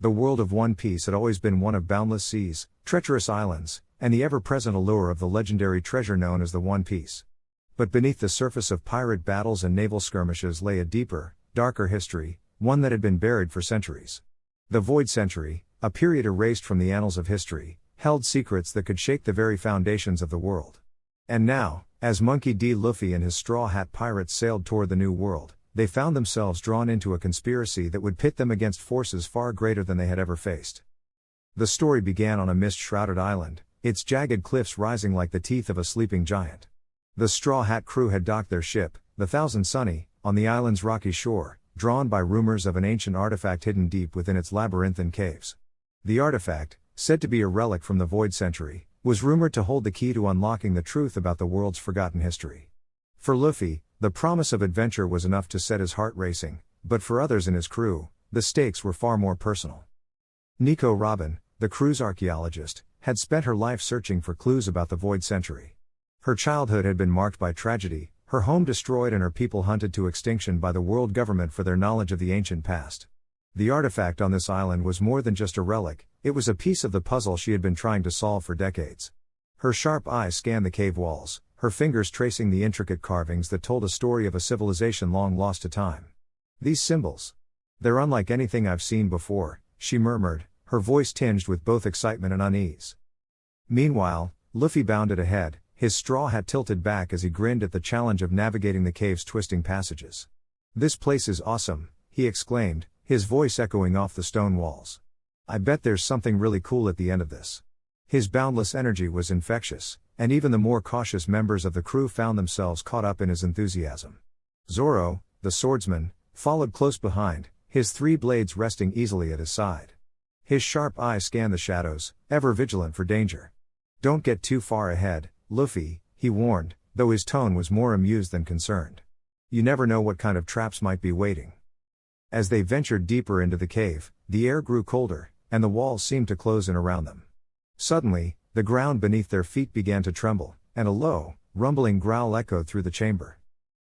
The world of One Piece had always been one of boundless seas, treacherous islands, and the ever-present allure of the legendary treasure known as the One Piece. But beneath the surface of pirate battles and naval skirmishes lay a deeper, darker history, one that had been buried for centuries. The Void Century, a period erased from the annals of history, held secrets that could shake the very foundations of the world. And now, as Monkey D. Luffy and his Straw Hat pirates sailed toward the New World, they found themselves drawn into a conspiracy that would pit them against forces far greater than they had ever faced. The story began on a mist-shrouded island, its jagged cliffs rising like the teeth of a sleeping giant. The Straw Hat crew had docked their ship, the Thousand Sunny, on the island's rocky shore, drawn by rumors of an ancient artifact hidden deep within its labyrinthine caves. The artifact, said to be a relic from the Void Century, was rumored to hold the key to unlocking the truth about the world's forgotten history. For Luffy, the promise of adventure was enough to set his heart racing, but for others in his crew, the stakes were far more personal. Nico Robin, the crew's archaeologist, had spent her life searching for clues about the Void Century. Her childhood had been marked by tragedy, her home destroyed and her people hunted to extinction by the world government for their knowledge of the ancient past. The artifact on this island was more than just a relic, it was a piece of the puzzle she had been trying to solve for decades. Her sharp eyes scanned the cave walls, her fingers tracing the intricate carvings that told a story of a civilization long lost to time. These symbols. They're unlike anything I've seen before, she murmured, her voice tinged with both excitement and unease. Meanwhile, Luffy bounded ahead, his straw hat tilted back as he grinned at the challenge of navigating the cave's twisting passages. "This place is awesome," he exclaimed, his voice echoing off the stone walls. "I bet there's something really cool at the end of this." His boundless energy was infectious, and even the more cautious members of the crew found themselves caught up in his enthusiasm. Zoro, the swordsman, followed close behind, his 3 blades resting easily at his side. His sharp eyes scanned the shadows, ever vigilant for danger. "Don't get too far ahead, Luffy," he warned, though his tone was more amused than concerned. "You never know what kind of traps might be waiting." As they ventured deeper into the cave, the air grew colder, and the walls seemed to close in around them. Suddenly, the ground beneath their feet began to tremble, and a low, rumbling growl echoed through the chamber.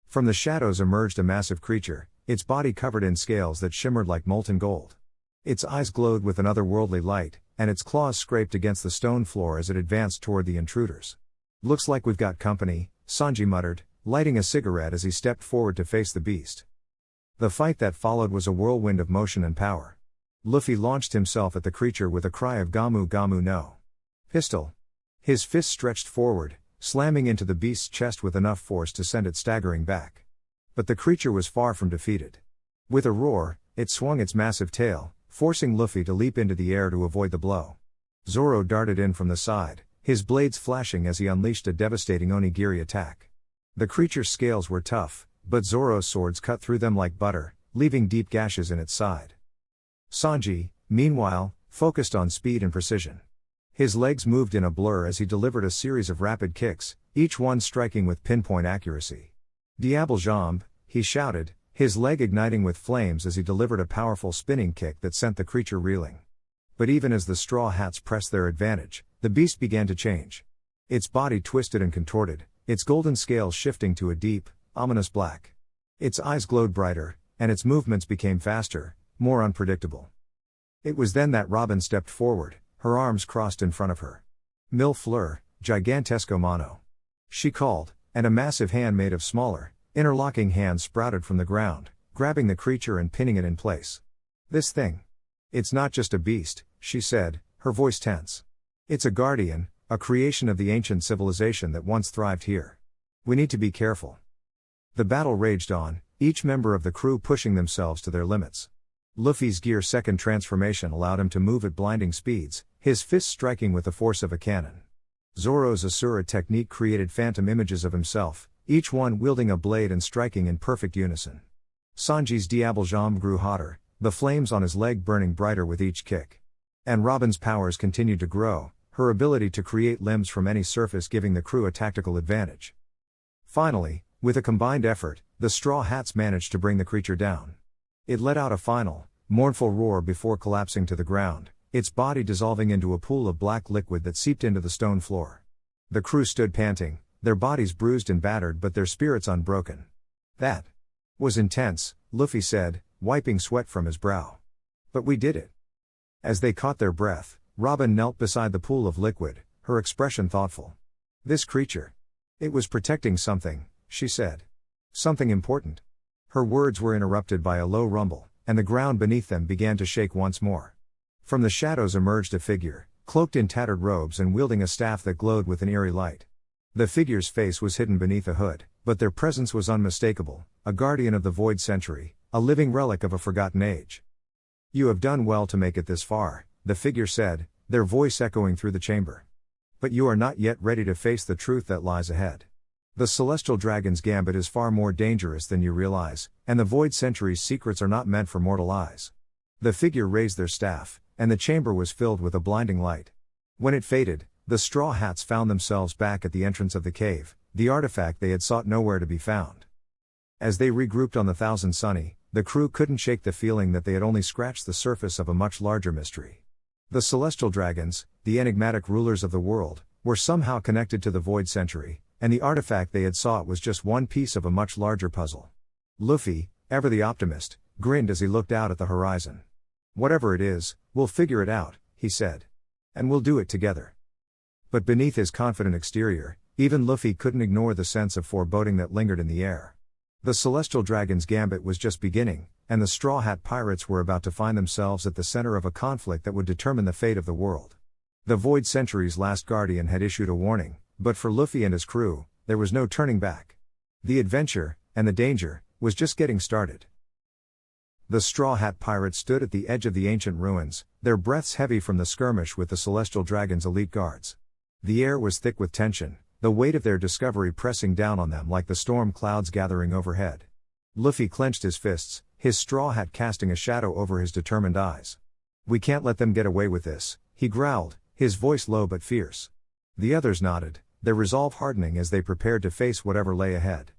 From the shadows emerged a massive creature, its body covered in scales that shimmered like molten gold. Its eyes glowed with an otherworldly light, and its claws scraped against the stone floor as it advanced toward the intruders. "Looks like we've got company," Sanji muttered, lighting a cigarette as he stepped forward to face the beast. The fight that followed was a whirlwind of motion and power. Luffy launched himself at the creature with a cry of "Gamu Gamu no Pistol." His fist stretched forward, slamming into the beast's chest with enough force to send it staggering back. But the creature was far from defeated. With a roar, it swung its massive tail, forcing Luffy to leap into the air to avoid the blow. Zoro darted in from the side, his blades flashing as he unleashed a devastating onigiri attack. The creature's scales were tough, but Zoro's swords cut through them like butter, leaving deep gashes in its side. Sanji, meanwhile, focused on speed and precision. His legs moved in a blur as he delivered a series of rapid kicks, each one striking with pinpoint accuracy. "Diable Jambe," he shouted, his leg igniting with flames as he delivered a powerful spinning kick that sent the creature reeling. But even as the Straw Hats pressed their advantage, the beast began to change. Its body twisted and contorted, its golden scales shifting to a deep, ominous black. Its eyes glowed brighter, and its movements became faster, more unpredictable. It was then that Robin stepped forward, her arms crossed in front of her. "Mille fleur, gigantesco mano," she called, and a massive hand made of smaller, interlocking hands sprouted from the ground, grabbing the creature and pinning it in place. "This thing. It's not just a beast," she said, her voice tense. "It's a guardian, a creation of the ancient civilization that once thrived here. We need to be careful." The battle raged on, each member of the crew pushing themselves to their limits. Luffy's Gear Second transformation allowed him to move at blinding speeds, his fists striking with the force of a cannon. Zoro's Asura technique created phantom images of himself, each one wielding a blade and striking in perfect unison. Sanji's Diable Jambe grew hotter, the flames on his leg burning brighter with each kick. And Robin's powers continued to grow, her ability to create limbs from any surface giving the crew a tactical advantage. Finally, with a combined effort, the Straw Hats managed to bring the creature down. It let out a final, mournful roar before collapsing to the ground, its body dissolving into a pool of black liquid that seeped into the stone floor. The crew stood panting, their bodies bruised and battered but their spirits unbroken. "That was intense," Luffy said, wiping sweat from his brow. "But we did it." As they caught their breath, Robin knelt beside the pool of liquid, her expression thoughtful. This creature. It was protecting something, she said. Something important. Her words were interrupted by a low rumble, and the ground beneath them began to shake once more. From the shadows emerged a figure, cloaked in tattered robes and wielding a staff that glowed with an eerie light. The figure's face was hidden beneath a hood, but their presence was unmistakable, a guardian of the void century, a living relic of a forgotten age. You have done well to make it this far, the figure said, their voice echoing through the chamber. But you are not yet ready to face the truth that lies ahead. The celestial dragon's gambit is far more dangerous than you realize, and the void century's secrets are not meant for mortal eyes. The figure raised their staff, and the chamber was filled with a blinding light. When it faded, the Straw Hats found themselves back at the entrance of the cave, the artifact they had sought nowhere to be found. As they regrouped on the Thousand Sunny, the crew couldn't shake the feeling that they had only scratched the surface of a much larger mystery. The celestial dragons, the enigmatic rulers of the world, were somehow connected to the void century, and the artifact they had sought was just one piece of a much larger puzzle. Luffy, ever the optimist, grinned as he looked out at the horizon. Whatever it is, we'll figure it out, he said. And we'll do it together. But beneath his confident exterior, even Luffy couldn't ignore the sense of foreboding that lingered in the air. The celestial dragon's gambit was just beginning, and the Straw Hat pirates were about to find themselves at the center of a conflict that would determine the fate of the world. The Void Century's last guardian had issued a warning, but for Luffy and his crew, there was no turning back. The adventure, and the danger, was just getting started. The Straw Hat pirates stood at the edge of the ancient ruins, their breaths heavy from the skirmish with the celestial dragon's elite guards. The air was thick with tension, the weight of their discovery pressing down on them like the storm clouds gathering overhead. Luffy clenched his fists, his straw hat casting a shadow over his determined eyes. We can't let them get away with this, he growled, his voice low but fierce. The others nodded, their resolve hardening as they prepared to face whatever lay ahead.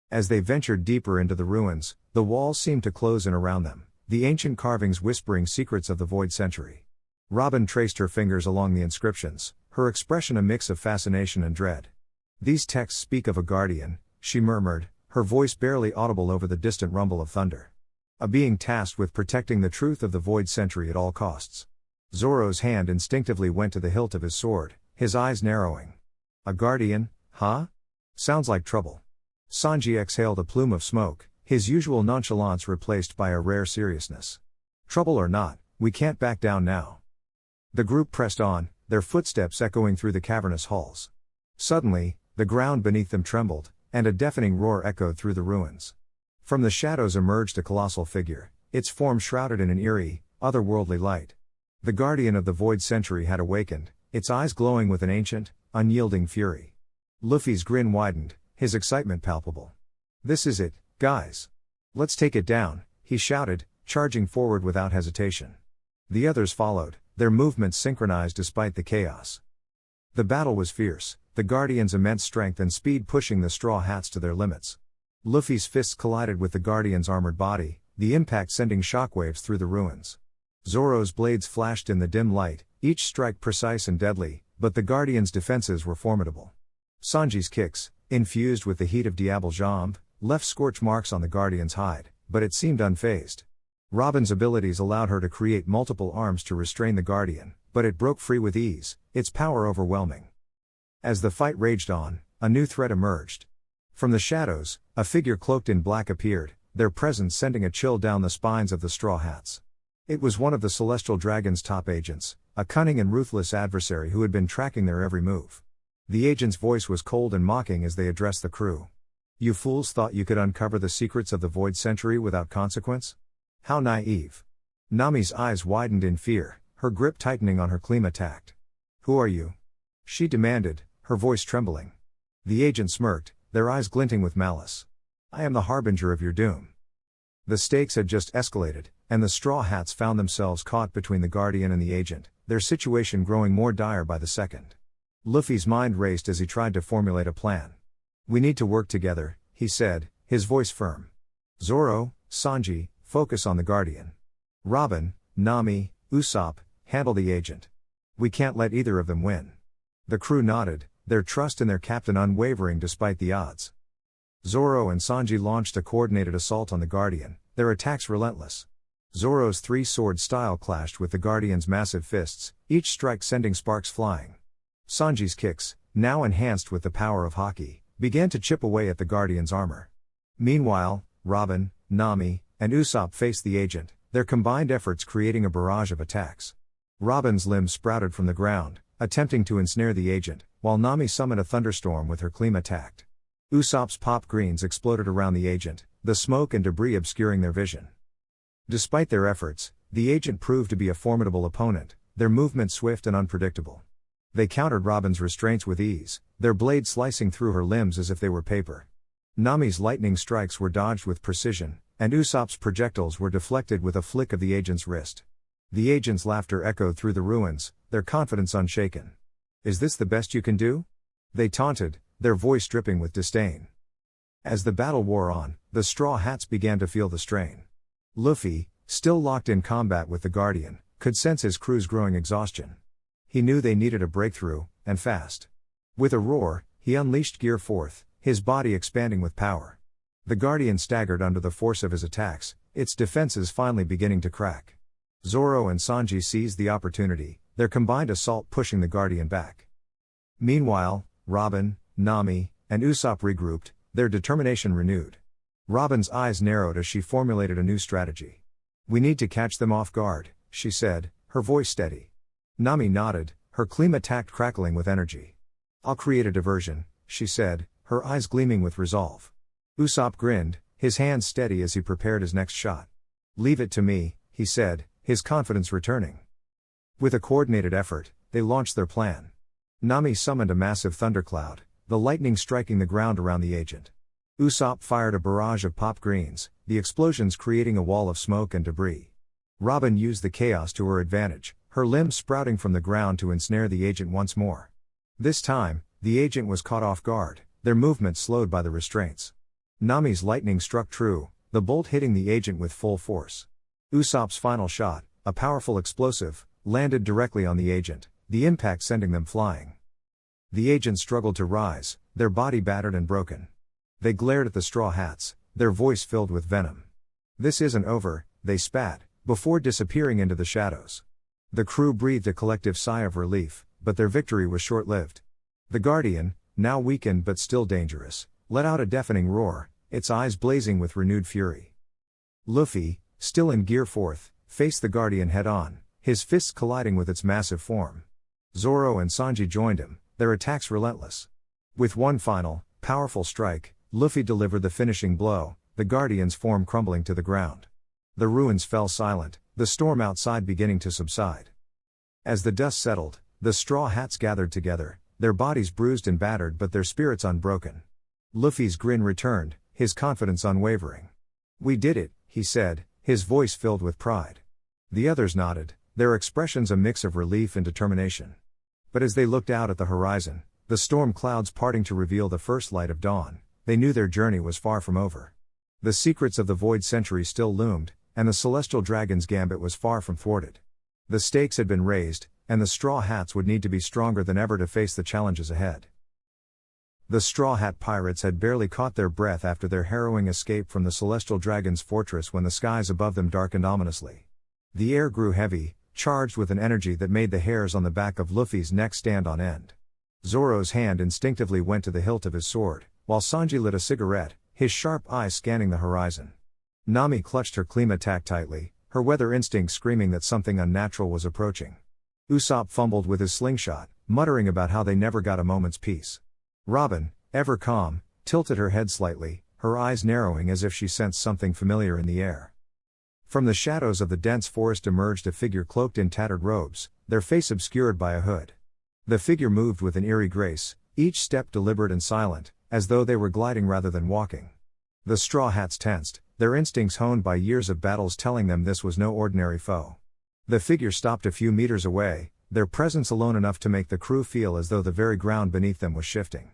As they ventured deeper into the ruins, the walls seemed to close in around them, the ancient carvings whispering secrets of the void century. Robin traced her fingers along the inscriptions, her expression a mix of fascination and dread. These texts speak of a guardian, she murmured, her voice barely audible over the distant rumble of thunder. A being tasked with protecting the truth of the void century at all costs. Zoro's hand instinctively went to the hilt of his sword, his eyes narrowing. A guardian, huh? Sounds like trouble. Sanji exhaled a plume of smoke, his usual nonchalance replaced by a rare seriousness. Trouble or not, we can't back down now. The group pressed on, their footsteps echoing through the cavernous halls. Suddenly, the ground beneath them trembled, and a deafening roar echoed through the ruins. From the shadows emerged a colossal figure, its form shrouded in an eerie, otherworldly light. The guardian of the void century had awakened, its eyes glowing with an ancient, unyielding fury. Luffy's grin widened, his excitement palpable. This is it, guys. Let's take it down, he shouted, charging forward without hesitation. The others followed, their movements synchronized despite the chaos. The battle was fierce, the Guardian's immense strength and speed pushing the Straw Hats to their limits. Luffy's fists collided with the Guardian's armored body, the impact sending shockwaves through the ruins. Zoro's blades flashed in the dim light, each strike precise and deadly, but the Guardian's defenses were formidable. Sanji's kicks, infused with the heat of Diable Jambe, left scorch marks on the Guardian's hide, but it seemed unfazed. Robin's abilities allowed her to create multiple arms to restrain the Guardian, but it broke free with ease, its power overwhelming. As the fight raged on, a new threat emerged. From the shadows, a figure cloaked in black appeared, their presence sending a chill down the spines of the Straw Hats. It was one of the Celestial Dragon's top agents, a cunning and ruthless adversary who had been tracking their every move. The agent's voice was cold and mocking as they addressed the crew. You fools thought you could uncover the secrets of the Void Century without consequence? How naive. Nami's eyes widened in fear, her grip tightening on her klima tact. Who are you? She demanded, her voice trembling. The agent smirked, their eyes glinting with malice. I am the harbinger of your doom. The stakes had just escalated, and the Straw Hats found themselves caught between the Guardian and the agent, their situation growing more dire by the second. Luffy's mind raced as he tried to formulate a plan. We need to work together, he said, his voice firm. Zoro, Sanji, focus on the Guardian. Robin, Nami, Usopp, handle the agent. We can't let either of them win. The crew nodded, their trust in their captain unwavering despite the odds. Zoro and Sanji launched a coordinated assault on the Guardian, their attacks relentless. Zoro's three-sword style clashed with the Guardian's massive fists, each strike sending sparks flying. Sanji's kicks, now enhanced with the power of Haki, began to chip away at the Guardian's armor. Meanwhile, Robin, Nami, and Usopp faced the agent, their combined efforts creating a barrage of attacks. Robin's limbs sprouted from the ground, attempting to ensnare the agent, while Nami summoned a thunderstorm with her Klima attacked. Usopp's pop greens exploded around the agent, the smoke and debris obscuring their vision. Despite their efforts, the agent proved to be a formidable opponent, their movement swift and unpredictable. They countered Robin's restraints with ease, their blades slicing through her limbs as if they were paper. Nami's lightning strikes were dodged with precision, and Usopp's projectiles were deflected with a flick of the agent's wrist. The agent's laughter echoed through the ruins, their confidence unshaken. "Is this the best you can do?" they taunted, their voice dripping with disdain. As the battle wore on, the Straw Hats began to feel the strain. Luffy, still locked in combat with the Guardian, could sense his crew's growing exhaustion. He knew they needed a breakthrough, and fast. With a roar, he unleashed Gear Forth, his body expanding with power. The Guardian staggered under the force of his attacks, its defenses finally beginning to crack. Zoro and Sanji seized the opportunity, their combined assault pushing the Guardian back. Meanwhile, Robin, Nami, and Usopp regrouped, their determination renewed. Robin's eyes narrowed as she formulated a new strategy. "We need to catch them off guard," she said, her voice steady. Nami nodded, her Klima attack crackling with energy. "I'll create a diversion," she said, her eyes gleaming with resolve. Usopp grinned, his hands steady as he prepared his next shot. "Leave it to me," he said, his confidence returning. With a coordinated effort, they launched their plan. Nami summoned a massive thundercloud, the lightning striking the ground around the agent. Usopp fired a barrage of pop greens, the explosions creating a wall of smoke and debris. Robin used the chaos to her advantage, her limbs sprouting from the ground to ensnare the agent once more. This time, the agent was caught off guard, their movement slowed by the restraints. Nami's lightning struck true, the bolt hitting the agent with full force. Usopp's final shot, a powerful explosive, landed directly on the agent, the impact sending them flying. The agent struggled to rise, their body battered and broken. They glared at the Straw Hats, their voice filled with venom. "This isn't over," they spat, before disappearing into the shadows. The crew breathed a collective sigh of relief, but their victory was short-lived. The Guardian, now weakened but still dangerous, let out a deafening roar, its eyes blazing with renewed fury. Luffy, still in Gear Forth, faced the Guardian head-on, his fists colliding with its massive form. Zoro and Sanji joined him, their attacks relentless. With one final, powerful strike, Luffy delivered the finishing blow, the Guardian's form crumbling to the ground. The ruins fell silent, the storm outside beginning to subside. As the dust settled, the Straw Hats gathered together, their bodies bruised and battered but their spirits unbroken. Luffy's grin returned, his confidence unwavering. "We did it," he said, his voice filled with pride. The others nodded, their expressions a mix of relief and determination. But as they looked out at the horizon, the storm clouds parting to reveal the first light of dawn, they knew their journey was far from over. The secrets of the Void Century still loomed, and the Celestial Dragon's Gambit was far from thwarted. The stakes had been raised, and the Straw Hats would need to be stronger than ever to face the challenges ahead. The Straw Hat pirates had barely caught their breath after their harrowing escape from the Celestial Dragon's fortress when the skies above them darkened ominously. The air grew heavy, charged with an energy that made the hairs on the back of Luffy's neck stand on end. Zoro's hand instinctively went to the hilt of his sword, while Sanji lit a cigarette, his sharp eyes scanning the horizon. Nami clutched her Klima attack tightly, her weather instinct screaming that something unnatural was approaching. Usopp fumbled with his slingshot, muttering about how they never got a moment's peace. Robin, ever calm, tilted her head slightly, her eyes narrowing as if she sensed something familiar in the air. From the shadows of the dense forest emerged a figure cloaked in tattered robes, their face obscured by a hood. The figure moved with an eerie grace, each step deliberate and silent, as though they were gliding rather than walking. The Straw Hats tensed, their instincts honed by years of battles telling them this was no ordinary foe. The figure stopped a few meters away, their presence alone enough to make the crew feel as though the very ground beneath them was shifting.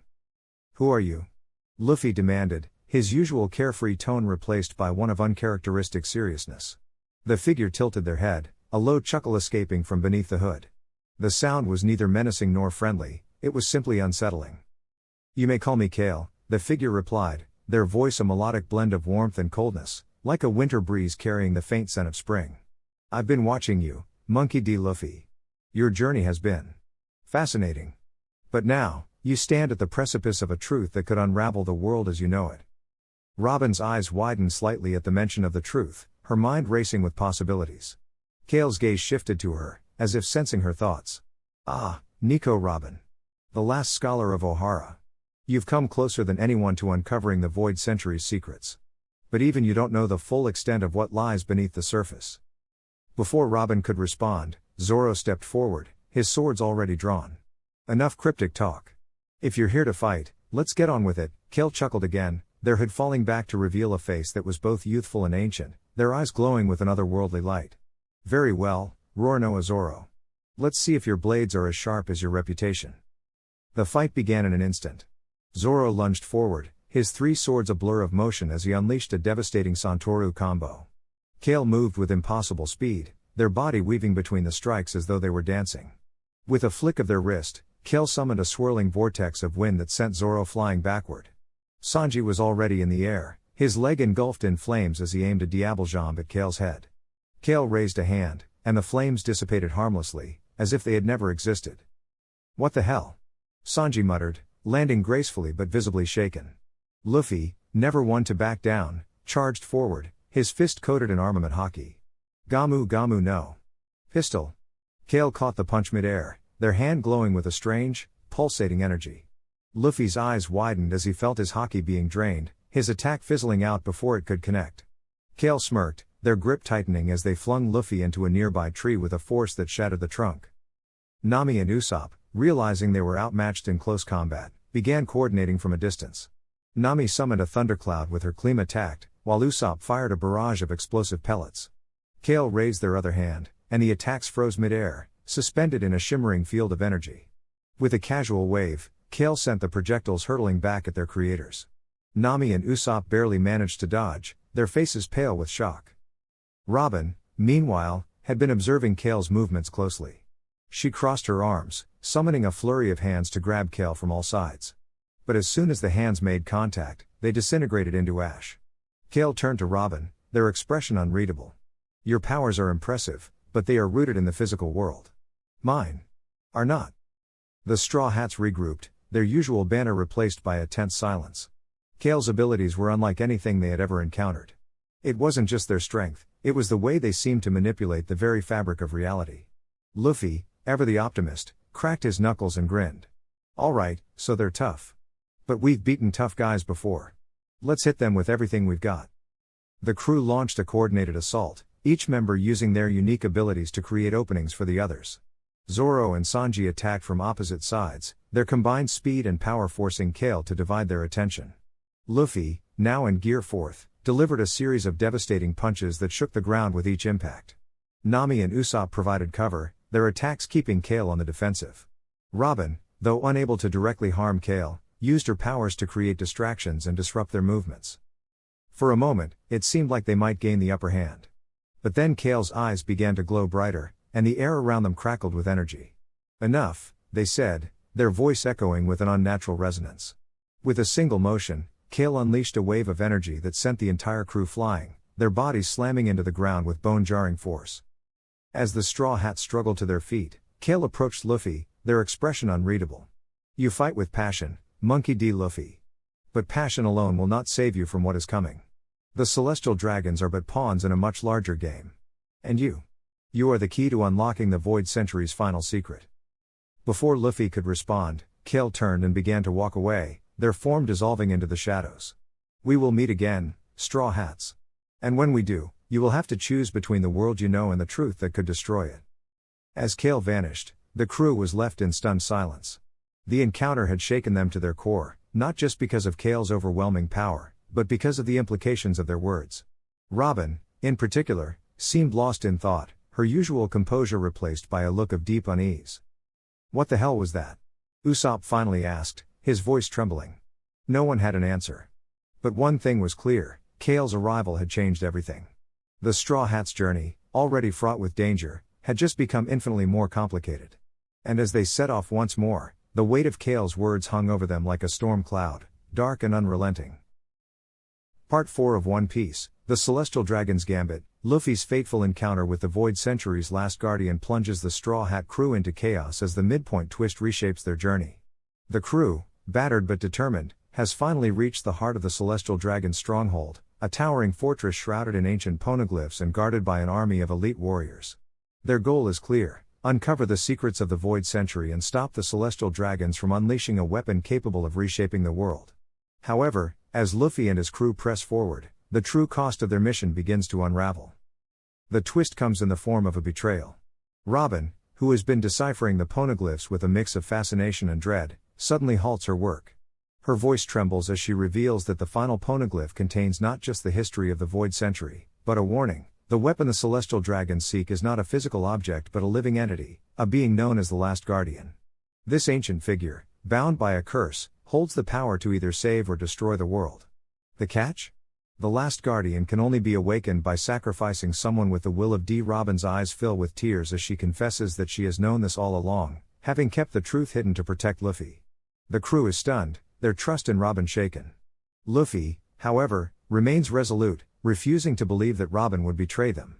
"Who are you?" Luffy demanded, his usual carefree tone replaced by one of uncharacteristic seriousness. The figure tilted their head, a low chuckle escaping from beneath the hood. The sound was neither menacing nor friendly, it was simply unsettling. "You may call me Kale," the figure replied, their voice a melodic blend of warmth and coldness, like a winter breeze carrying the faint scent of spring. I've been watching you, Monkey D. Luffy. Your journey has been fascinating. But now, you stand at the precipice of a truth that could unravel the world as you know it. Robin's eyes widened slightly at the mention of the truth, her mind racing with possibilities. Kale's gaze shifted to her, as if sensing her thoughts. Ah, Nico Robin. The last scholar of Ohara. You've come closer than anyone to uncovering the Void Century's secrets. But even you don't know the full extent of what lies beneath the surface. Before Robin could respond, Zoro stepped forward, his swords already drawn. Enough cryptic talk. If you're here to fight, let's get on with it. Kale chuckled again, their hood falling back to reveal a face that was both youthful and ancient, their eyes glowing with an otherworldly light. Very well, Roronoa Zoro. Let's see if your blades are as sharp as your reputation. The fight began in an instant. Zoro lunged forward, his three swords a blur of motion as he unleashed a devastating Santoru combo. Kale moved with impossible speed, their body weaving between the strikes as though they were dancing. With a flick of their wrist, Kale summoned a swirling vortex of wind that sent Zoro flying backward. Sanji was already in the air, his leg engulfed in flames as he aimed a diable jambe at Kale's head. Kale raised a hand, and the flames dissipated harmlessly, as if they had never existed. What the hell? Sanji muttered, landing gracefully but visibly shaken. Luffy, never one to back down, charged forward, his fist coated in armament haki. Gamu Gamu no. Pistol. Kale caught the punch mid-air, their hand glowing with a strange, pulsating energy. Luffy's eyes widened as he felt his haki being drained, his attack fizzling out before it could connect. Kale smirked, their grip tightening as they flung Luffy into a nearby tree with a force that shattered the trunk. Nami and Usopp, realizing they were outmatched in close combat, began coordinating from a distance. Nami summoned a thundercloud with her Kleem attack, while Usopp fired a barrage of explosive pellets. Kale raised their other hand, and the attacks froze mid-air, suspended in a shimmering field of energy. With a casual wave, Kale sent the projectiles hurtling back at their creators. Nami and Usopp barely managed to dodge, their faces pale with shock. Robin, meanwhile, had been observing Kale's movements closely. She crossed her arms, summoning a flurry of hands to grab Kale from all sides. But as soon as the hands made contact, they disintegrated into ash. Kale turned to Robin, their expression unreadable. Your powers are impressive, but they are rooted in the physical world. Mine are not. The Straw Hats regrouped, their usual banner replaced by a tense silence. Kale's abilities were unlike anything they had ever encountered. It wasn't just their strength, it was the way they seemed to manipulate the very fabric of reality. Luffy, ever the optimist, cracked his knuckles and grinned. Alright, so they're tough. But we've beaten tough guys before. Let's hit them with everything we've got. The crew launched a coordinated assault, each member using their unique abilities to create openings for the others. Zoro and Sanji attacked from opposite sides, their combined speed and power forcing Kale to divide their attention. Luffy, now in gear 4th, delivered a series of devastating punches that shook the ground with each impact. Nami and Usopp provided cover, their attacks keeping Kale on the defensive. Robin, though unable to directly harm Kale, used her powers to create distractions and disrupt their movements. For a moment, it seemed like they might gain the upper hand. But then Kale's eyes began to glow brighter, and the air around them crackled with energy. Enough, they said, their voice echoing with an unnatural resonance. With a single motion, Kale unleashed a wave of energy that sent the entire crew flying, their bodies slamming into the ground with bone-jarring force. As the Straw Hats struggled to their feet, Kale approached Luffy, their expression unreadable. You fight with passion, Monkey D. Luffy. But passion alone will not save you from what is coming. The Celestial Dragons are but pawns in a much larger game. And you. You are the key to unlocking the Void Century's final secret. Before Luffy could respond, Kale turned and began to walk away, their form dissolving into the shadows. We will meet again, Straw Hats. And when we do, you will have to choose between the world you know and the truth that could destroy it. As Kale vanished, the crew was left in stunned silence. The encounter had shaken them to their core, not just because of Kale's overwhelming power, but because of the implications of their words. Robin, in particular, seemed lost in thought, her usual composure replaced by a look of deep unease. What the hell was that? Usopp finally asked, his voice trembling. No one had an answer. But one thing was clear, Kale's arrival had changed everything. The Straw Hats' journey, already fraught with danger, had just become infinitely more complicated. And as they set off once more, the weight of Kale's words hung over them like a storm cloud, dark and unrelenting. Part 4 of One Piece, The The Celestial Dragon's Gambit, Luffy's fateful encounter with the Void Century's last guardian plunges the Straw Hat crew into chaos as the midpoint twist reshapes their journey. The crew, battered but determined, has finally reached the heart of the Celestial Dragon's stronghold, a towering fortress shrouded in ancient poneglyphs and guarded by an army of elite warriors. Their goal is clear: uncover the secrets of the Void Century and stop the Celestial Dragons from unleashing a weapon capable of reshaping the world. However, as Luffy and his crew press forward, the true cost of their mission begins to unravel. The twist comes in the form of a betrayal. Robin, who has been deciphering the poneglyphs with a mix of fascination and dread, suddenly halts her work. Her voice trembles as she reveals that the final poneglyph contains not just the history of the Void Century, but a warning: the weapon the Celestial Dragons seek is not a physical object but a living entity, a being known as the Last Guardian. This ancient figure, bound by a curse, holds the power to either save or destroy the world. The catch? The Last Guardian can only be awakened by sacrificing someone with the will of D. Robin's eyes fill with tears as she confesses that she has known this all along, having kept the truth hidden to protect Luffy. The crew is stunned, their trust in Robin shaken. Luffy, however, remains resolute, refusing to believe that Robin would betray them.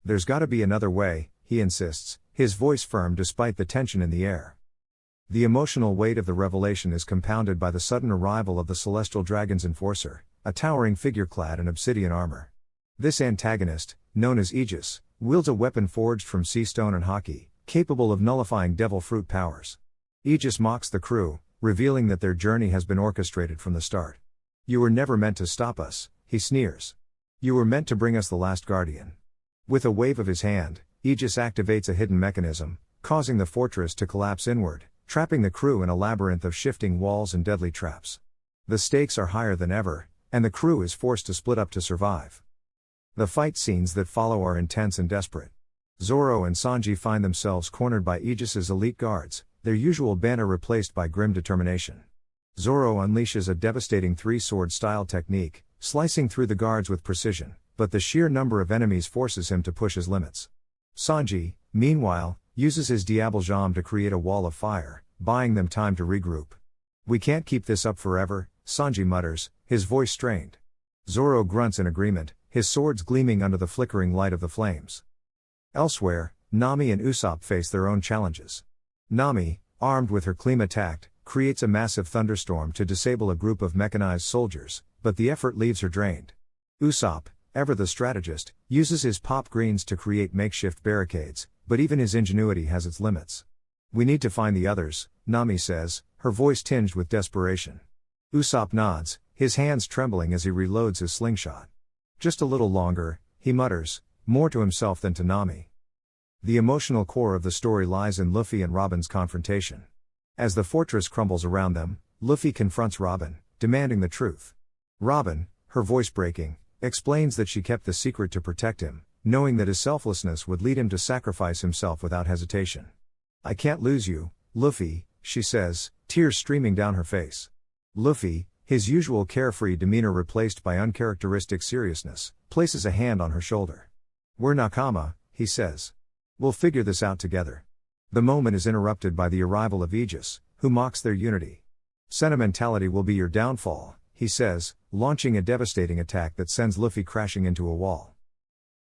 There's gotta be another way, he insists, his voice firm despite the tension in the air. The emotional weight of the revelation is compounded by the sudden arrival of the Celestial Dragon's enforcer, a towering figure clad in obsidian armor. This antagonist, known as Aegis, wields a weapon forged from sea stone and haki, capable of nullifying devil fruit powers. Aegis mocks the crew, revealing that their journey has been orchestrated from the start. "You were never meant to stop us," he sneers. "You were meant to bring us the Last Guardian." With a wave of his hand, Aegis activates a hidden mechanism, causing the fortress to collapse inward, trapping the crew in a labyrinth of shifting walls and deadly traps. The stakes are higher than ever, and the crew is forced to split up to survive. The fight scenes that follow are intense and desperate. Zoro and Sanji find themselves cornered by Aegis's elite guards, their usual banner replaced by grim determination. Zoro unleashes a devastating three-sword style technique, slicing through the guards with precision, but the sheer number of enemies forces him to push his limits. Sanji, meanwhile, uses his Diable Jam to create a wall of fire, buying them time to regroup. "We can't keep this up forever," Sanji mutters, his voice strained. Zoro grunts in agreement, his swords gleaming under the flickering light of the flames. Elsewhere, Nami and Usopp face their own challenges. Nami, armed with her Klima tact, creates a massive thunderstorm to disable a group of mechanized soldiers, but the effort leaves her drained. Usopp, ever the strategist, uses his pop greens to create makeshift barricades, but even his ingenuity has its limits. "We need to find the others," Nami says, her voice tinged with desperation. Usopp nods, his hands trembling as he reloads his slingshot. "Just a little longer," he mutters, more to himself than to Nami. The emotional core of the story lies in Luffy and Robin's confrontation. As the fortress crumbles around them, Luffy confronts Robin, demanding the truth. Robin, her voice breaking, explains that she kept the secret to protect him, knowing that his selflessness would lead him to sacrifice himself without hesitation. "I can't lose you, Luffy," she says, tears streaming down her face. Luffy, his usual carefree demeanor replaced by uncharacteristic seriousness, places a hand on her shoulder. "We're nakama," he says. "We'll figure this out together." The moment is interrupted by the arrival of Aegis, who mocks their unity. "Sentimentality will be your downfall," he says, launching a devastating attack that sends Luffy crashing into a wall.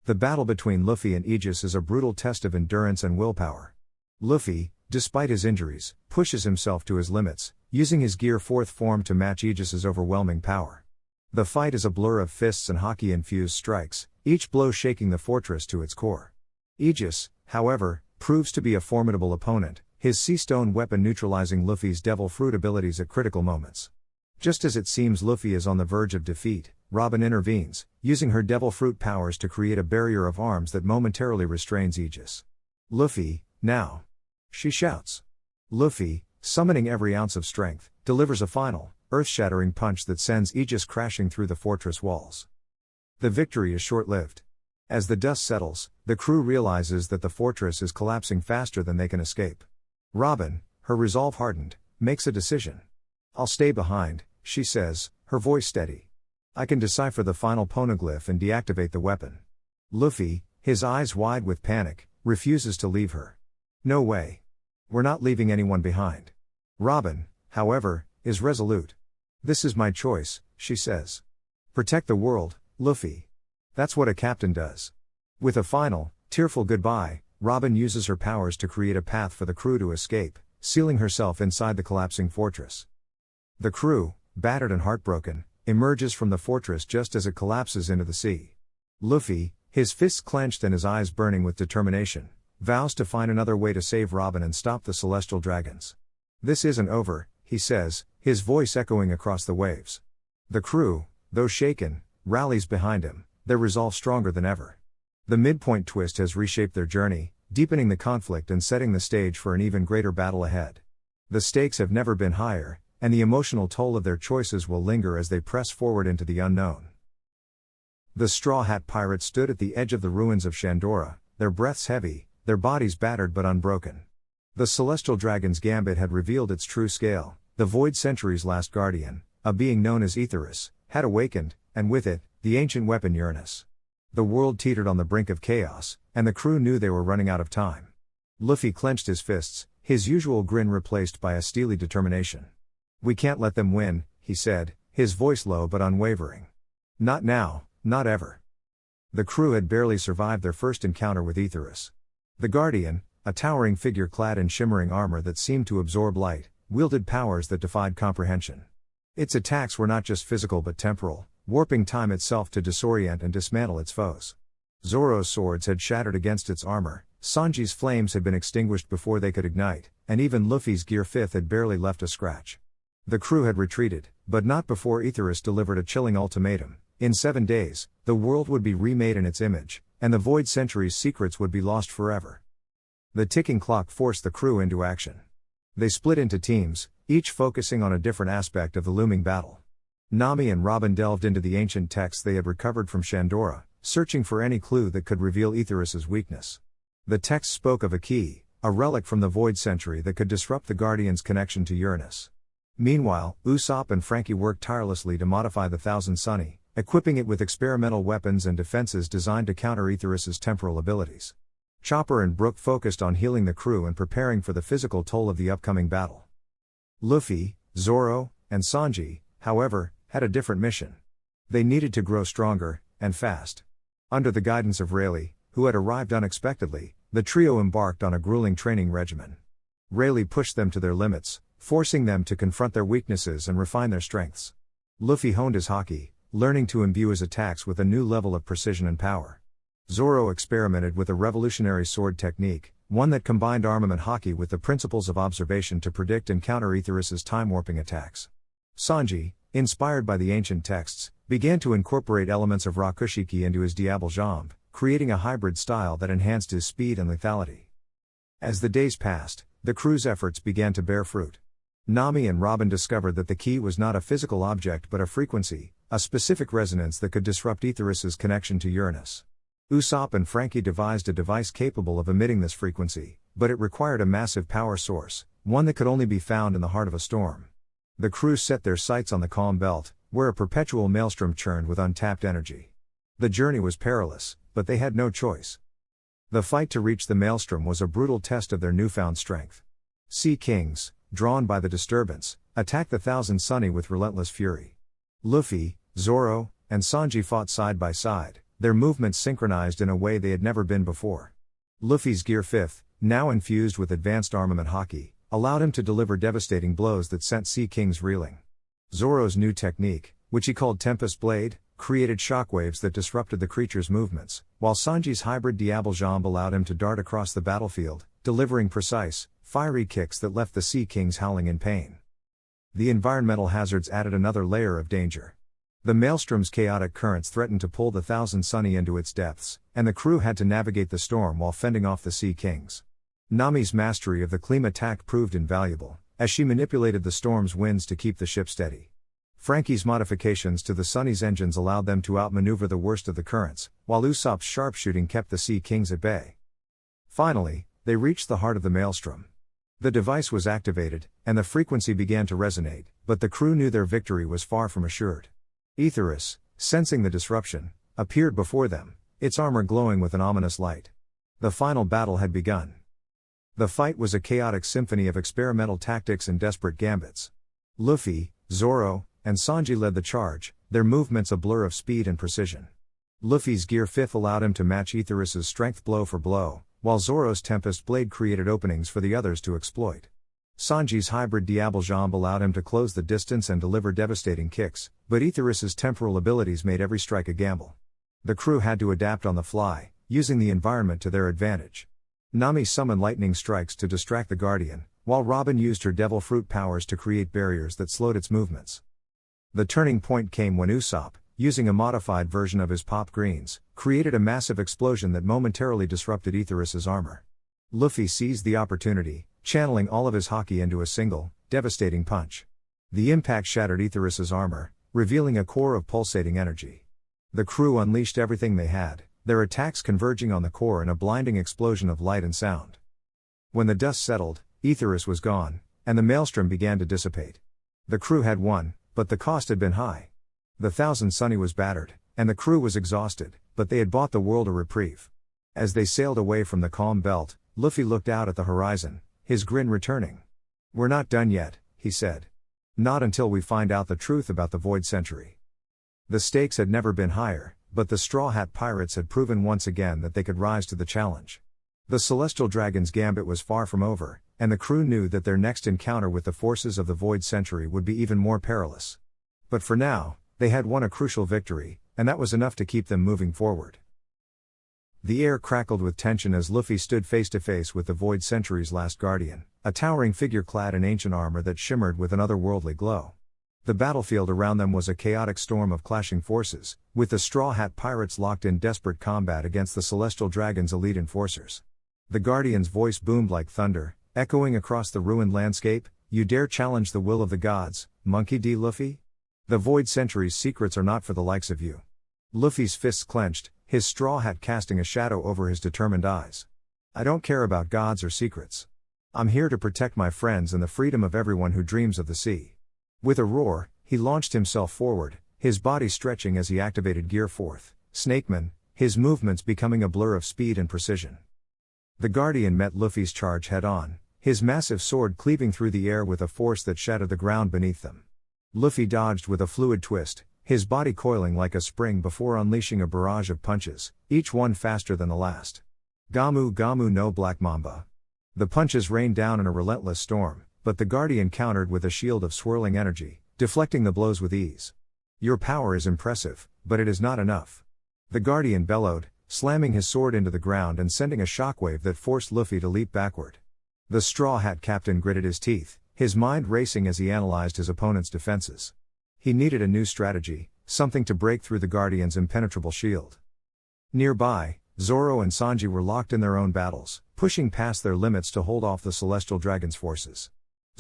The battle between Luffy and Aegis is a brutal test of endurance and willpower. Luffy, despite his injuries, pushes himself to his limits, using his Gear 4th form to match Aegis's overwhelming power. The fight is a blur of fists and haki-infused strikes, each blow shaking the fortress to its core. Aegis, however, proves to be a formidable opponent, his sea stone weapon neutralizing Luffy's devil fruit abilities at critical moments. Just as it seems Luffy is on the verge of defeat, Robin intervenes, using her devil fruit powers to create a barrier of arms that momentarily restrains Aegis. "Luffy, now!" she shouts. Luffy, summoning every ounce of strength, delivers a final, earth-shattering punch that sends Aegis crashing through the fortress walls. The victory is short-lived. As the dust settles, the crew realizes that the fortress is collapsing faster than they can escape. Robin, her resolve hardened, makes a decision. "I'll stay behind," she says, her voice steady. "I can decipher the final poneglyph and deactivate the weapon." Luffy, his eyes wide with panic, refuses to leave her. "No way. We're not leaving anyone behind." Robin, however, is resolute. "This is my choice," she says. "Protect the world, Luffy." That's what a captain does. With a final, tearful goodbye, Robin uses her powers to create a path for the crew to escape, sealing herself inside the collapsing fortress. The crew, battered and heartbroken, emerges from the fortress just as it collapses into the sea. Luffy, his fists clenched and his eyes burning with determination, vows to find another way to save Robin and stop the celestial dragons. "This isn't over," he says, his voice echoing across the waves. The crew, though shaken, rallies behind him, their resolve stronger than ever. The midpoint twist has reshaped their journey, deepening the conflict and setting the stage for an even greater battle ahead. The stakes have never been higher, and the emotional toll of their choices will linger as they press forward into the unknown. The Straw Hat Pirates stood at the edge of the ruins of Shandora, their breaths heavy, their bodies battered but unbroken. The celestial dragon's gambit had revealed its true scale. The Void Century's last guardian, a being known as Aetherus, had awakened, and with it, the ancient weapon Uranus. The world teetered on the brink of chaos, and the crew knew they were running out of time. Luffy clenched his fists, his usual grin replaced by a steely determination. "We can't let them win," he said, his voice low but unwavering. "Not now, not ever." The crew had barely survived their first encounter with Aetherus. The Guardian, a towering figure clad in shimmering armor that seemed to absorb light, wielded powers that defied comprehension. Its attacks were not just physical but temporal, warping time itself to disorient and dismantle its foes. Zoro's swords had shattered against its armor, Sanji's flames had been extinguished before they could ignite, and even Luffy's Gear 5 had barely left a scratch. The crew had retreated, but not before Aetherus delivered a chilling ultimatum. In 7 days, the world would be remade in its image, and the Void Century's secrets would be lost forever. The ticking clock forced the crew into action. They split into teams, each focusing on a different aspect of the looming battle. Nami and Robin delved into the ancient texts they had recovered from Shandora, searching for any clue that could reveal Aetherus's weakness. The text spoke of a key, a relic from the Void Century that could disrupt the Guardian's connection to Uranus. Meanwhile, Usopp and Frankie worked tirelessly to modify the Thousand Sunny, equipping it with experimental weapons and defenses designed to counter Aetherus's temporal abilities. Chopper and Brook focused on healing the crew and preparing for the physical toll of the upcoming battle. Luffy, Zoro, and Sanji, however, had a different mission. They needed to grow stronger, and fast. Under the guidance of Rayleigh, who had arrived unexpectedly, the trio embarked on a grueling training regimen. Rayleigh pushed them to their limits, forcing them to confront their weaknesses and refine their strengths. Luffy honed his haki, learning to imbue his attacks with a new level of precision and power. Zoro experimented with a revolutionary sword technique, one that combined armament haki with the principles of observation to predict and counter Aetherus's time-warping attacks. Sanji, inspired by the ancient texts, began to incorporate elements of Rakushiki into his Diable Jambe, creating a hybrid style that enhanced his speed and lethality. As the days passed, the crew's efforts began to bear fruit. Nami and Robin discovered that the key was not a physical object but a frequency, a specific resonance that could disrupt Aetherus's connection to Uranus. Usopp and Frankie devised a device capable of emitting this frequency, but it required a massive power source, one that could only be found in the heart of a storm. The crew set their sights on the Calm Belt, where a perpetual maelstrom churned with untapped energy. The journey was perilous, but they had no choice. The fight to reach the maelstrom was a brutal test of their newfound strength. Sea Kings, drawn by the disturbance, attacked the Thousand Sunny with relentless fury. Luffy, Zoro, and Sanji fought side by side, their movements synchronized in a way they had never been before. Luffy's Gear 5, now infused with advanced armament haki, allowed him to deliver devastating blows that sent Sea Kings reeling. Zoro's new technique, which he called Tempest Blade, created shockwaves that disrupted the creature's movements, while Sanji's hybrid Diable Jambe allowed him to dart across the battlefield, delivering precise, fiery kicks that left the Sea Kings howling in pain. The environmental hazards added another layer of danger. The maelstrom's chaotic currents threatened to pull the Thousand Sunny into its depths, and the crew had to navigate the storm while fending off the Sea Kings. Nami's mastery of the Kleem attack proved invaluable, as she manipulated the storm's winds to keep the ship steady. Frankie's modifications to the Sunny's engines allowed them to outmaneuver the worst of the currents, while Usopp's sharpshooting kept the Sea Kings at bay. Finally, they reached the heart of the maelstrom. The device was activated, and the frequency began to resonate, but the crew knew their victory was far from assured. Aetherus, sensing the disruption, appeared before them, its armor glowing with an ominous light. The final battle had begun. The fight was a chaotic symphony of experimental tactics and desperate gambits. Luffy, Zoro, and Sanji led the charge, their movements a blur of speed and precision. Luffy's Gear 5th allowed him to match Aetherus's strength blow for blow, while Zoro's Tempest Blade created openings for the others to exploit. Sanji's hybrid Diable Jambe allowed him to close the distance and deliver devastating kicks, but Aetherus's temporal abilities made every strike a gamble. The crew had to adapt on the fly, using the environment to their advantage. Nami summoned lightning strikes to distract the Guardian, while Robin used her Devil Fruit powers to create barriers that slowed its movements. The turning point came when Usopp, using a modified version of his Pop Greens, created a massive explosion that momentarily disrupted Aetherus's armor. Luffy seized the opportunity, channeling all of his haki into a single, devastating punch. The impact shattered Aetherus's armor, revealing a core of pulsating energy. The crew unleashed everything they had, their attacks converging on the core in a blinding explosion of light and sound. When the dust settled, Aetherus was gone, and the maelstrom began to dissipate. The crew had won, but the cost had been high. The Thousand Sunny was battered, and the crew was exhausted, but they had bought the world a reprieve. As they sailed away from the calm belt, Luffy looked out at the horizon, his grin returning. "We're not done yet," he said. "Not until we find out the truth about the Void Century." The stakes had never been higher, but the Straw Hat Pirates had proven once again that they could rise to the challenge. The Celestial Dragon's Gambit was far from over, and the crew knew that their next encounter with the forces of the Void Century would be even more perilous. But for now, they had won a crucial victory, and that was enough to keep them moving forward. The air crackled with tension as Luffy stood face to face with the Void Century's last guardian, a towering figure clad in ancient armor that shimmered with an otherworldly glow. The battlefield around them was a chaotic storm of clashing forces, with the Straw Hat Pirates locked in desperate combat against the Celestial Dragon's elite enforcers. The Guardian's voice boomed like thunder, echoing across the ruined landscape. "You dare challenge the will of the gods, Monkey D. Luffy? The Void Century's secrets are not for the likes of you." Luffy's fists clenched, his straw hat casting a shadow over his determined eyes. "I don't care about gods or secrets. I'm here to protect my friends and the freedom of everyone who dreams of the sea." With a roar, he launched himself forward, his body stretching as he activated Gear 4th, Snakeman, his movements becoming a blur of speed and precision. The Guardian met Luffy's charge head-on, his massive sword cleaving through the air with a force that shattered the ground beneath them. Luffy dodged with a fluid twist, his body coiling like a spring before unleashing a barrage of punches, each one faster than the last. Gamu Gamu no Black Mamba. The punches rained down in a relentless storm, but the Guardian countered with a shield of swirling energy, deflecting the blows with ease. "Your power is impressive, but it is not enough." The Guardian bellowed, slamming his sword into the ground and sending a shockwave that forced Luffy to leap backward. The Straw Hat Captain gritted his teeth, his mind racing as he analyzed his opponent's defenses. He needed a new strategy, something to break through the Guardian's impenetrable shield. Nearby, Zoro and Sanji were locked in their own battles, pushing past their limits to hold off the Celestial Dragon's forces.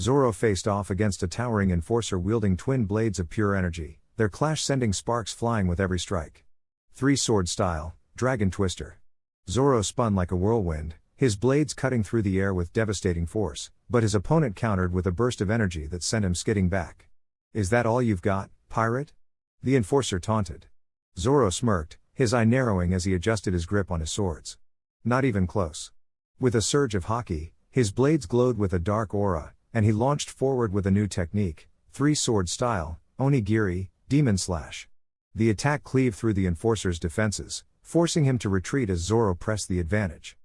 Zoro faced off against a towering enforcer wielding twin blades of pure energy, their clash sending sparks flying with every strike. Three-sword style, Dragon Twister. Zoro spun like a whirlwind, his blades cutting through the air with devastating force, but his opponent countered with a burst of energy that sent him skidding back. "Is that all you've got, pirate?" the enforcer taunted. Zoro smirked, his eye narrowing as he adjusted his grip on his swords. Not even close. With a surge of haki, his blades glowed with a dark aura, and he launched forward with a new technique, three-sword style, Onigiri, Demon Slash. The attack cleaved through the enforcer's defenses, forcing him to retreat as Zoro pressed the advantage.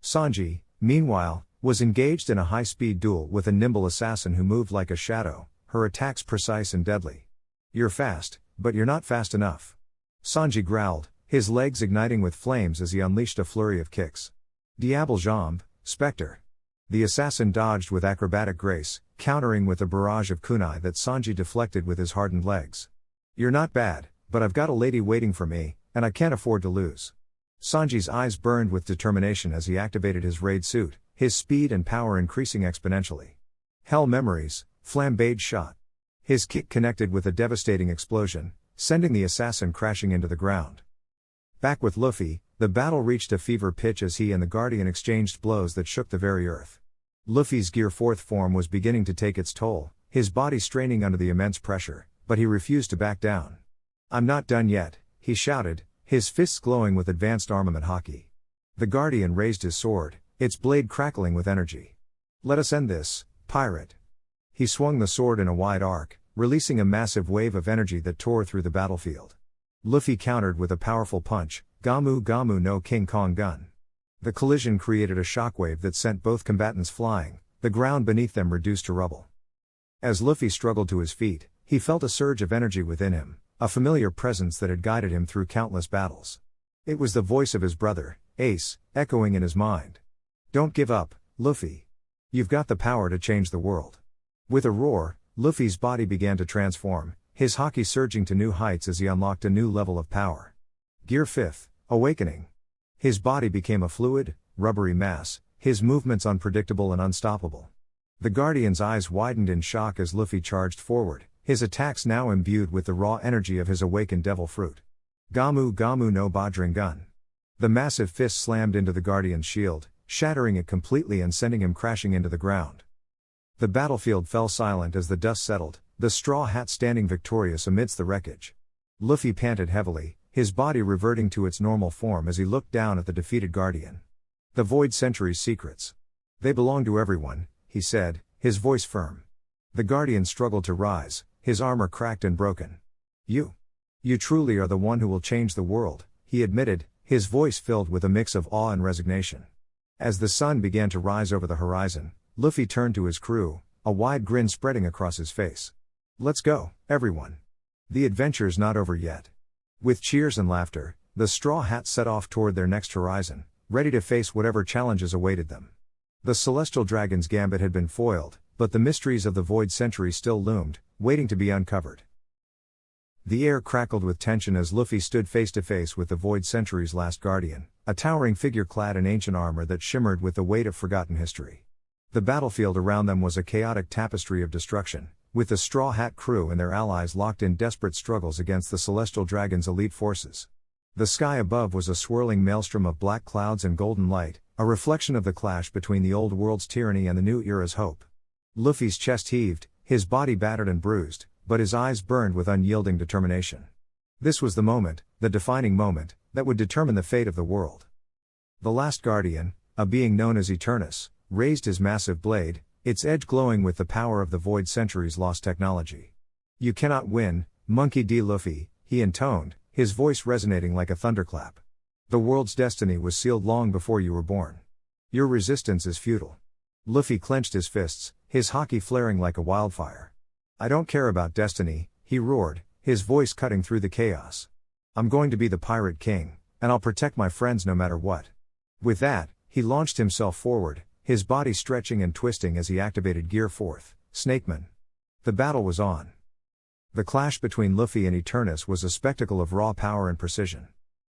Sanji, meanwhile, was engaged in a high-speed duel with a nimble assassin who moved like a shadow, her attacks precise and deadly. "You're fast, but you're not fast enough." Sanji growled, his legs igniting with flames as he unleashed a flurry of kicks. Diable Jambe, Spectre. The assassin dodged with acrobatic grace, countering with a barrage of kunai that Sanji deflected with his hardened legs. "You're not bad, but I've got a lady waiting for me, and I can't afford to lose." Sanji's eyes burned with determination as he activated his raid suit, his speed and power increasing exponentially. Hell Memories, Flambéed Shot. His kick connected with a devastating explosion, sending the assassin crashing into the ground. Back with Luffy, the battle reached a fever pitch as he and the Guardian exchanged blows that shook the very earth. Luffy's Gear 4th form was beginning to take its toll, his body straining under the immense pressure, but he refused to back down. "I'm not done yet," he shouted, his fists glowing with advanced armament haki. The Guardian raised his sword, its blade crackling with energy. "Let us end this, pirate." He swung the sword in a wide arc, releasing a massive wave of energy that tore through the battlefield. Luffy countered with a powerful punch, Gamu Gamu no King Kong Gun. The collision created a shockwave that sent both combatants flying, the ground beneath them reduced to rubble. As Luffy struggled to his feet, he felt a surge of energy within him, a familiar presence that had guided him through countless battles. It was the voice of his brother, Ace, echoing in his mind. Don't give up, Luffy. You've got the power to change the world. With a roar, Luffy's body began to transform, his haki surging to new heights as he unlocked a new level of power. Gear 5th, Awakening. His body became a fluid, rubbery mass, his movements unpredictable and unstoppable. The Guardian's eyes widened in shock as Luffy charged forward, his attacks now imbued with the raw energy of his awakened devil fruit. Gamu Gamu no Bajring Gun. The massive fist slammed into the Guardian's shield, shattering it completely and sending him crashing into the ground. The battlefield fell silent as the dust settled, the straw hat standing victorious amidst the wreckage. Luffy panted heavily, his body reverting to its normal form as he looked down at the defeated Guardian. The Void Sentry's secrets. They belong to everyone, he said, his voice firm. The Guardian struggled to rise, his armor cracked and broken. You truly are the one who will change the world, he admitted, his voice filled with a mix of awe and resignation. As the sun began to rise over the horizon, Luffy turned to his crew, a wide grin spreading across his face. Let's go, everyone. The adventure's not over yet. With cheers and laughter, the Straw Hats set off toward their next horizon, ready to face whatever challenges awaited them. The Celestial Dragon's Gambit had been foiled, but the mysteries of the Void Century still loomed, waiting to be uncovered. The air crackled with tension as Luffy stood face to face with the Void Century's last guardian, a towering figure clad in ancient armor that shimmered with the weight of forgotten history. The battlefield around them was a chaotic tapestry of destruction, with the Straw Hat crew and their allies locked in desperate struggles against the Celestial Dragon's elite forces. The sky above was a swirling maelstrom of black clouds and golden light, a reflection of the clash between the old world's tyranny and the new era's hope. Luffy's chest heaved, his body battered and bruised, but his eyes burned with unyielding determination. This was the moment, the defining moment, that would determine the fate of the world. The last guardian, a being known as Eternus, raised his massive blade, its edge glowing with the power of the Void Century's lost technology. You cannot win, Monkey D. Luffy, he intoned, his voice resonating like a thunderclap. The world's destiny was sealed long before you were born. Your resistance is futile. Luffy clenched his fists, his haki flaring like a wildfire. I don't care about destiny, he roared, his voice cutting through the chaos. I'm going to be the Pirate King, and I'll protect my friends no matter what. With that, he launched himself forward, his body stretching and twisting as he activated Gear 4th, Snakeman. The battle was on. The clash between Luffy and Eternus was a spectacle of raw power and precision.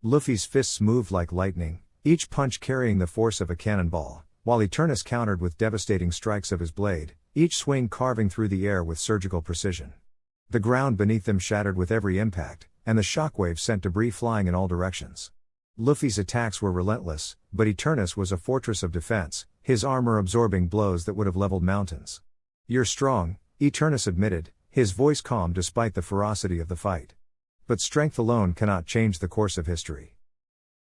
Luffy's fists moved like lightning, each punch carrying the force of a cannonball, while Eternus countered with devastating strikes of his blade, each swing carving through the air with surgical precision. The ground beneath them shattered with every impact, and the shockwave sent debris flying in all directions. Luffy's attacks were relentless, but Eternus was a fortress of defense, his armor absorbing blows that would have leveled mountains. You're strong, Eternus admitted, his voice calm despite the ferocity of the fight. But strength alone cannot change the course of history.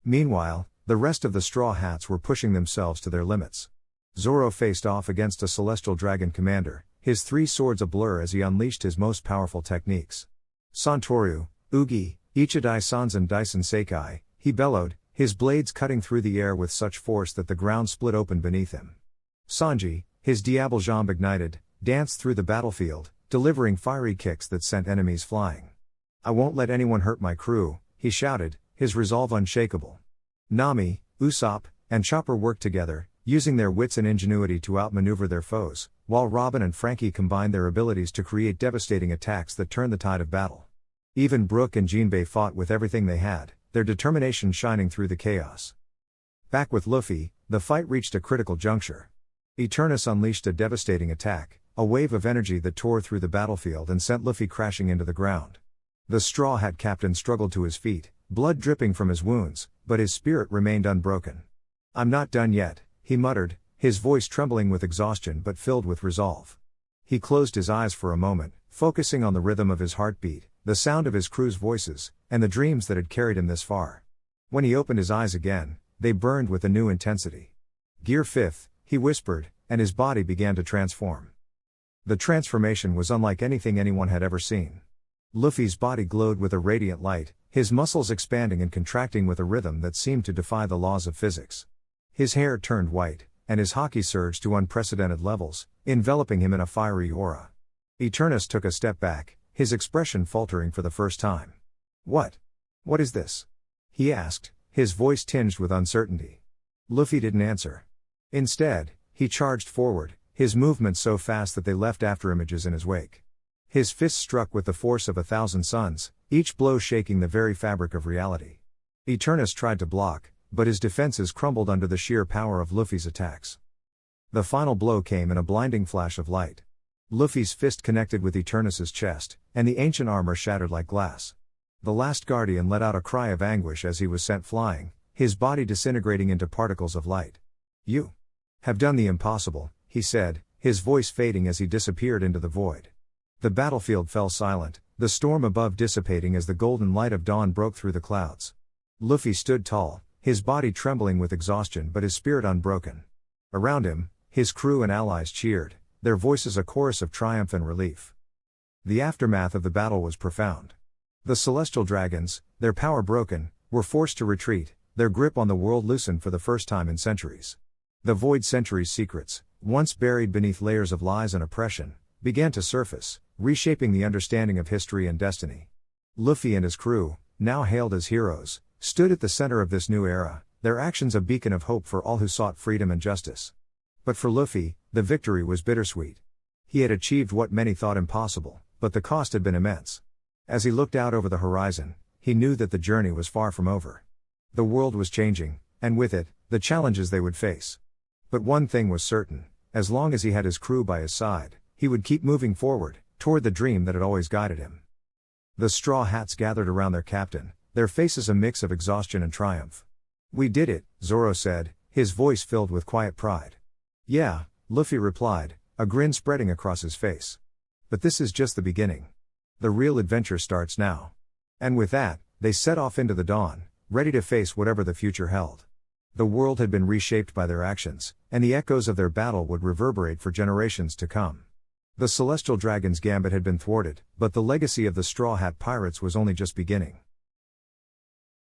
Meanwhile, the rest of the Straw Hats were pushing themselves to their limits. Zoro faced off against a Celestial Dragon commander, his three swords a blur as he unleashed his most powerful techniques. Santoru, Ugi, Ichidai Sanzan Daisen Seikai, he bellowed, his blades cutting through the air with such force that the ground split open beneath him. Sanji, his Diable Jambe ignited, danced through the battlefield, delivering fiery kicks that sent enemies flying. I won't let anyone hurt my crew, he shouted, his resolve unshakable. Nami, Usopp, and Chopper worked together, using their wits and ingenuity to outmaneuver their foes, while Robin and Frankie combined their abilities to create devastating attacks that turned the tide of battle. Even Brook and Jinbei fought with everything they had, their determination shining through the chaos. Back with Luffy, the fight reached a critical juncture. Eternus unleashed a devastating attack, a wave of energy that tore through the battlefield and sent Luffy crashing into the ground. The Straw Hat captain struggled to his feet, blood dripping from his wounds, but his spirit remained unbroken. I'm not done yet, he muttered, his voice trembling with exhaustion but filled with resolve. He closed his eyes for a moment, focusing on the rhythm of his heartbeat, the sound of his crew's voices, and the dreams that had carried him this far. When he opened his eyes again, they burned with a new intensity. Gear 5th, he whispered, and his body began to transform. The transformation was unlike anything anyone had ever seen. Luffy's body glowed with a radiant light, his muscles expanding and contracting with a rhythm that seemed to defy the laws of physics. His hair turned white, and his haki surged to unprecedented levels, enveloping him in a fiery aura. Eternus took a step back, his expression faltering for the first time. What is this?" he asked, his voice tinged with uncertainty. Luffy didn't answer. Instead, he charged forward, his movements so fast that they left afterimages in his wake. His fists struck with the force of 1,000 suns, each blow shaking the very fabric of reality. Eternus tried to block, but his defenses crumbled under the sheer power of Luffy's attacks. The final blow came in a blinding flash of light. Luffy's fist connected with Eternus's chest, and the ancient armor shattered like glass. The last guardian let out a cry of anguish as he was sent flying, his body disintegrating into particles of light. "You have done the impossible," he said, his voice fading as he disappeared into the void. The battlefield fell silent, the storm above dissipating as the golden light of dawn broke through the clouds. Luffy stood tall, his body trembling with exhaustion but his spirit unbroken. Around him, his crew and allies cheered, their voices a chorus of triumph and relief. The aftermath of the battle was profound. The celestial dragons, their power broken, were forced to retreat, their grip on the world loosened for the first time in centuries. The Void Century's secrets, once buried beneath layers of lies and oppression, began to surface, reshaping the understanding of history and destiny. Luffy and his crew, now hailed as heroes, stood at the center of this new era, their actions a beacon of hope for all who sought freedom and justice. But for Luffy, the victory was bittersweet. He had achieved what many thought impossible, but the cost had been immense. As he looked out over the horizon, he knew that the journey was far from over. The world was changing, and with it, the challenges they would face. But one thing was certain, as long as he had his crew by his side, he would keep moving forward, toward the dream that had always guided him. The Straw Hats gathered around their captain, their faces a mix of exhaustion and triumph. "We did it," Zoro said, his voice filled with quiet pride. "Yeah," Luffy replied, a grin spreading across his face. "But this is just the beginning. The real adventure starts now." And with that, they set off into the dawn, ready to face whatever the future held. The world had been reshaped by their actions, and the echoes of their battle would reverberate for generations to come. The Celestial Dragon's Gambit had been thwarted, but the legacy of the Straw Hat Pirates was only just beginning.